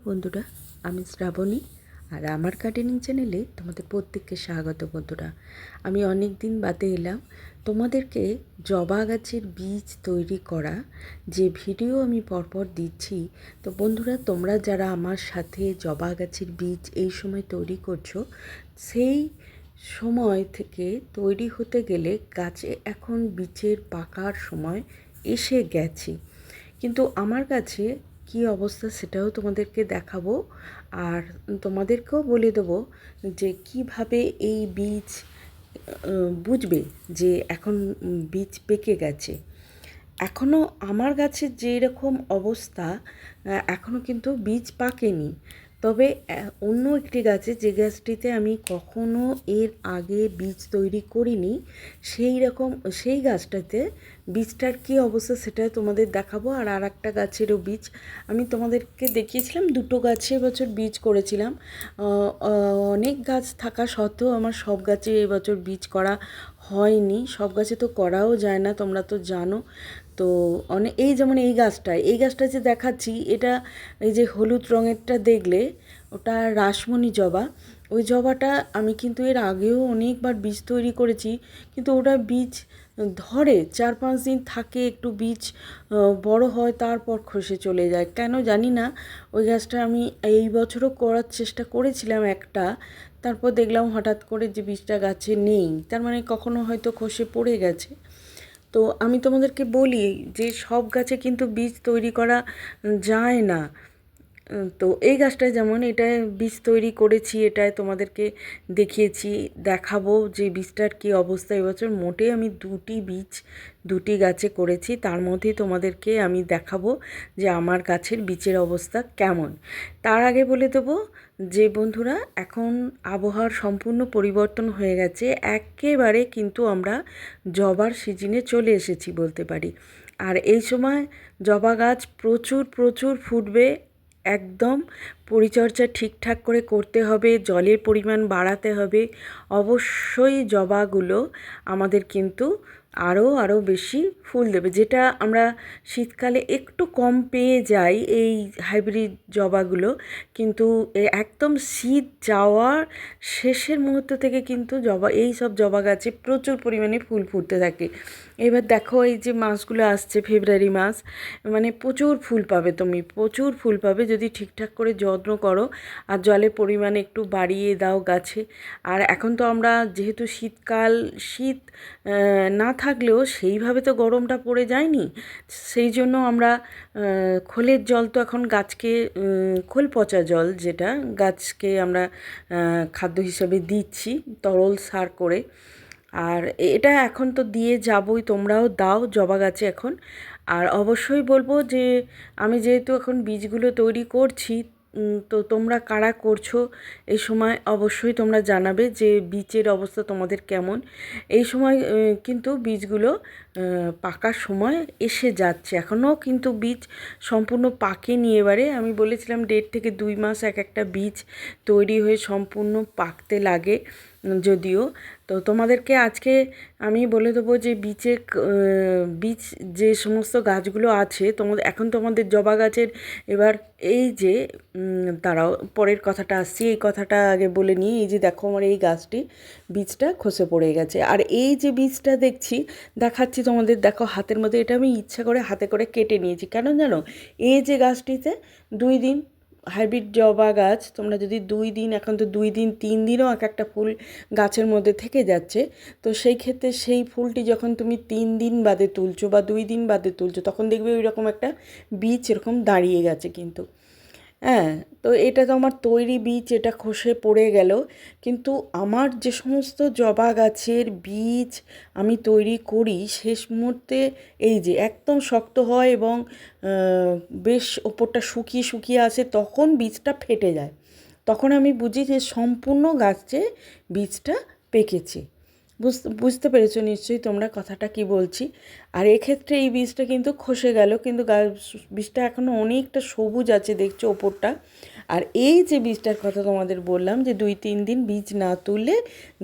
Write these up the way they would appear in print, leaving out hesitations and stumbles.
বন্ধুরা, আমি শ্রাবণী আর আমার গার্ডেনিং চ্যানেলে তোমাদের প্রত্যেককে স্বাগত। বন্ধুরা, আমি অনেক দিন বাদে এলাম তোমাদেরকে জবা গাছের বীজ তৈরি করা যে ভিডিও আমি পরপর দিচ্ছি। তো বন্ধুরা, তোমরা যারা আমার সাথে জবা গাছের বীজ এই সময় তৈরি করছো, সেই সময় থেকে তৈরি হতে গেলে গাছে এখন বীজের পাকার সময় এসে গেছে। কিন্তু আমার কাছে কী অবস্থা সেটাও তোমাদেরকে দেখাবো, আর তোমাদেরকেও বলে দেবো যে কিভাবে এই বীজ বুঝবে যে এখন বীজ পেকে গেছে। এখনও আমার গাছের যেই রকম অবস্থা, এখনও কিন্তু বীজ পাকেনি। তবে অন্য একটি গাছে, যে গাছটিতে আমি কখনো এর আগে বীজ তৈরি করিনি, সেই গাছটাতে বীজটার কী অবস্থা সেটা তোমাদের দেখাবো। আর একটা গাছেরও বীজ আমি তোমাদেরকে দেখিয়েছিলাম। দুটো গাছে এবছর বীজ করেছিলাম। অনেক গাছ থাকা সত্ত্বেও আমার সব গাছে এবছর বীজ করা হয়নি। সব গাছে তো করাও যায় না, তোমরা তো জানো। তো এই যেমন এই গাছটা যে দেখাচ্ছি, এটা এই যে হলুদ রঙেরটা দেখলে, ওটা রাসমণি জবা। ওই জবাটা আমি কিন্তু এর আগেও অনেকবার বীজ তৈরি করেছি, কিন্তু ওটা বীজ ধরে 4-5 দিন থাকে, একটু বীজ বড় হয়, তারপর খসে চলে যায়। কেন জানি না। ওই গাছটা আমি এই বছরও করার চেষ্টা করেছিলাম একটা, তারপর দেখলাম হঠাৎ করে যে বীজটা গাছে নেই, তার মানে কখনো হয়তো খসে পড়ে গেছে। তো আমি তোমাদেরকে বলি যে সব গাছে কিন্তু বীজ তৈরি করা যায় না। তো এই গাছটায় যেমন এটায় বীজ তৈরি করেছি, এটায় তোমাদেরকে দেখিয়েছি, দেখাবো যে বীজটার কী অবস্থা। এবছর মোটে আমি দুটি গাছে করেছি, তার মধ্যেই তোমাদেরকে আমি দেখাবো যে আমার গাছের বীজের অবস্থা কেমন। তার আগে বলে দেবো যে বন্ধুরা, এখন আবহাওয়ার সম্পূর্ণ পরিবর্তন হয়ে গেছে। একেবারে কিন্তু আমরা জবার সিজনে চলে এসেছি বলতে পারি। আর এই সময় জবা গাছ প্রচুর প্রচুর ফুটবে। একদম পরিচর্যা ঠিকঠাক করে করতে হবে, জলের পরিমাণ বাড়াতে হবে। অবশ্যই জবাগুলো আমাদের কিন্তু আরও বেশি ফুল দেবে, যেটা আমরা শীতকালে একটু কম পেয়ে যাই এই হাইব্রিড জবাগুলো। কিন্তু একদম শীত যাওয়ার শেষের মুহূর্ত থেকে কিন্তু এই সব জবা গাছে প্রচুর পরিমাণে ফুল ফুটতে থাকে। এবার দেখো, এই যে মাসগুলো আসছে, ফেব্রুয়ারি মাস, মানে প্রচুর ফুল পাবে, তুমি প্রচুর ফুল পাবে যদি ঠিকঠাক করে যত্ন করো আর জলের পরিমাণ একটু বাড়িয়ে দাও গাছে। আর এখন তো আমরা যেহেতু শীতকাল, শীত না থাকলেও সেইভাবে তো গরমটা পড়ে যায়নি, সেই জন্য আমরা খোলের জল তো এখন গাছকে, খোল পচা জল যেটা গাছকে আমরা খাদ্য হিসাবে দিচ্ছি তরল সার করে। আর এটা এখন তো দিয়ে যাবই, তোমরাও দাও জবা গাছে এখন। আর অবশ্যই বলবো যে আমি যেহেতু এখন বীজগুলো তৈরি করছি, তো তোমরা কারা করছো এই সময় অবশ্যই তোমরা জানাবে যে বীজের অবস্থা তোমাদের কেমন। এই সময় কিন্তু বীজগুলো পাকার সময় এসে যাচ্ছে, এখনও কিন্তু বীজ সম্পূর্ণ পাকেনি। এবারে আমি বলেছিলাম 1.5 থেকে 2 মাস একটা বীজ তৈরি হয়ে সম্পূর্ণ পাকতে লাগে যদিও। তো তোমাদেরকে আজকে আমি বলে দেবো যে বীজ যে সমস্ত গাছগুলো আছে এখন তোমাদের জবা গাছের। এবার এই যে দাঁড়াও, পরের কথাটা আসছি, এই কথাটা আগে বলে নিই। এই যে দেখো, আমার এই গাছটি বীজটা খসে পড়ে গেছে, আর এই যে বীজটা দেখাচ্ছি তোমাদের, দেখো হাতের মধ্যে, এটা আমি ইচ্ছা করে হাতে করে কেটে নিয়েছি। কেন জানো? এই যে গাছটিতে 2 দিন, হাইব্রিড জবা গাছ, তোমরা যদি 2 দিন, এখন তো 2 দিন 3 দিনও একটা ফুল গাছের মধ্যে থেকে যাচ্ছে, তো সেই ক্ষেত্রে সেই ফুলটি যখন তুমি 3 দিন বাদে তুলছো বা 2 দিন বাদে তুলছো, তখন দেখবে ওই রকম একটা বীজ এরকম দাঁড়িয়ে গেছে কিন্তু। হ্যাঁ, তো এটা তো আমার তৈরি বীজ, এটা খসে পড়ে গেল। কিন্তু আমার যে সমস্ত জবা গাছের বীজ আমি তৈরি করি, শেষ মুহূর্তে এই যে একদম শক্ত হয় এবং বেশ ওপরটা শুকিয়ে শুকিয়ে আসে, তখন বীজটা ফেটে যায়। তখন আমি বুঝি যে সম্পূর্ণ গাছে বীজটা পেকেছে। বুঝতে পেরেছো নিশ্চয়ই তোমরা কথাটা কি বলছি। আর এক্ষেত্রে এই বীজটা কিন্তু খসে গেল, কিন্তু বীজটা এখনও অনেকটা সবুজ আছে, দেখছো ওপরটা। আর এই যে বীজটার কথা তোমাদের বললাম যে 2-3 দিন বীজ না তুললে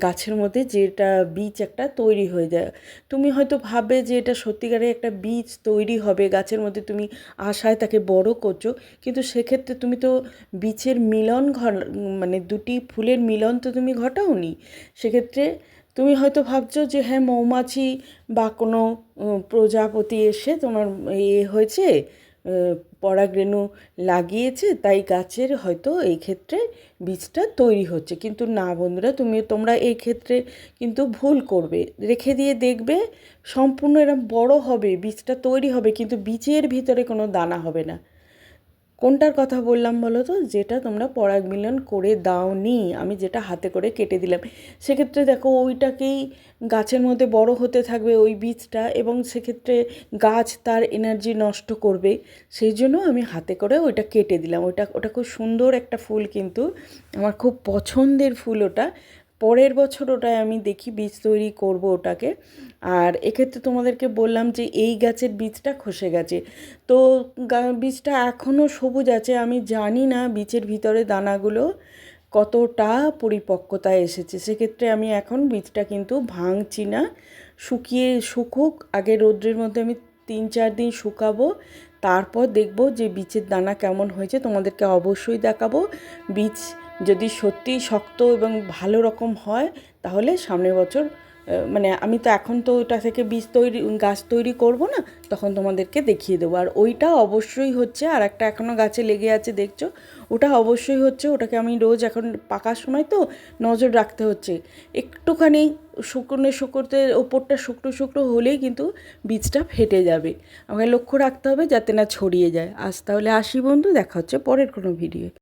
গাছের মধ্যে যেটা বীজ একটা তৈরি হয়ে যায়। তুমি হয়তো ভাববে যে এটা সত্যিকারের একটা বীজ তৈরি হবে গাছের মধ্যে, তুমি আশায় তাকে বড় করছো, কিন্তু সেক্ষেত্রে তুমি তো বীজের মিলন মানে দুটি ফুলের মিলন তো তুমি ঘটাওনি। সেক্ষেত্রে তুমি হয়তো ভাবছো যে হ্যাঁ মৌমাছি বা কোনো প্রজাপতি এসে তোমার হয়েছে, পরাগরেণু লাগিয়েছে, তাই গাছের হয়তো এই ক্ষেত্রে বীজটা তৈরি হচ্ছে। কিন্তু না বন্ধুরা, তোমরা এই ক্ষেত্রে কিন্তু ভুল করবে। রেখে দিয়ে দেখবে সম্পূর্ণ এরম বড় হবে, বীজটা তৈরি হবে, কিন্তু বীজের ভিতরে কোনো দানা হবে না। কোনটার কথা বললাম বলো তো? যেটা তোমরা পরাগ মিলন করে দাওনি, আমি যেটা হাতে করে কেটে দিলাম। সেক্ষেত্রে দেখো ওইটাকেই গাছের মধ্যে বড় হতে থাকবে ওই বীজটা, এবং সেক্ষেত্রে গাছ তার এনার্জি নষ্ট করবে। সেই জন্য আমি হাতে করে ওইটা কেটে দিলাম। ওটা খুব সুন্দর একটা ফুল, কিন্তু আমার খুব পছন্দের ফুল ওটা। পরের বছর ওটায় আমি দেখি বীজ তৈরি করব ওটাকে। আর এক্ষেত্রে তোমাদেরকে বললাম যে এই গাছের বীজটা খসে গেছে, তো বীজটা এখনও সবুজ আছে। আমি জানি না বীজের ভিতরে দানাগুলো কতটা পরিপক্কতায় এসেছে। সেক্ষেত্রে আমি এখন বীজটা কিন্তু ভাঙছি না, শুকুক আগে রোদ্রের মধ্যে আমি 3-4 দিন শুকাবো, তারপর দেখব যে বীজের দানা কেমন হয়েছে, তোমাদেরকে অবশ্যই দেখাবো। বীজ যদি সত্যিই শক্ত এবং ভালো রকম হয় তাহলে সামনের বছর মানে আমি তো এখন তো ওটা থেকে গাছ তৈরি করব না, তখন তোমাদেরকে দেখিয়ে দেবো। আর ওইটা অবশ্যই হচ্ছে, আর একটা এখনও গাছে লেগে আছে দেখছো, ওটা অবশ্যই হচ্ছে। ওটাকে আমি রোজ এখন পাকার সময় তো নজর রাখতে হচ্ছে, একটুখানি শুকোতে ওপরটা শুকনো শুকনো হলেই কিন্তু বীজটা ফেটে যাবে। আমাকে লক্ষ্য রাখতে হবে যাতে না ছড়িয়ে যায়। আজ তাহলে আসি বন্ধু, দেখা হচ্ছে পরের কোনো ভিডিও।